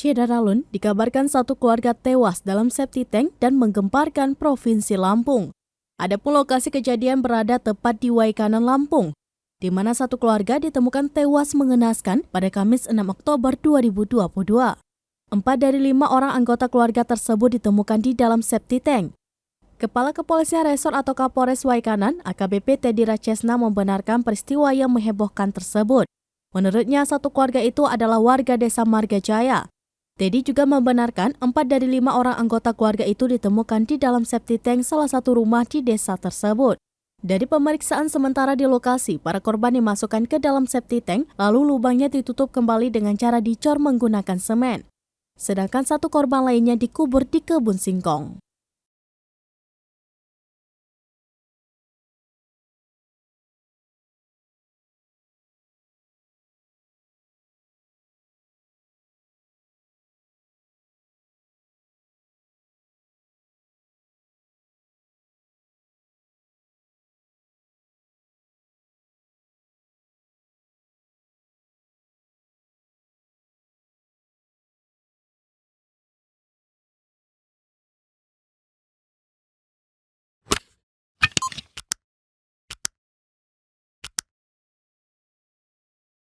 Ciedaralun dikabarkan satu keluarga tewas dalam septic tank dan menggemparkan Provinsi Lampung. Adapun lokasi kejadian berada tepat di Waikanan, Lampung, di mana satu keluarga ditemukan tewas mengenaskan pada Kamis 6 Oktober 2022. 4 dari 5 orang anggota keluarga tersebut ditemukan di dalam septic tank. Kepala Kepolisian Resor atau Kapolres Waikanan, AKBP Teddy Rachesna membenarkan peristiwa yang menghebohkan tersebut. Menurutnya, satu keluarga itu adalah warga desa Margajaya. Teddy juga membenarkan 4 dari 5 orang anggota keluarga itu ditemukan di dalam septic tank salah satu rumah di desa tersebut. Dari pemeriksaan sementara di lokasi, para korban dimasukkan ke dalam septic tank, lalu lubangnya ditutup kembali dengan cara dicor menggunakan semen. Sedangkan satu korban lainnya dikubur di kebun singkong.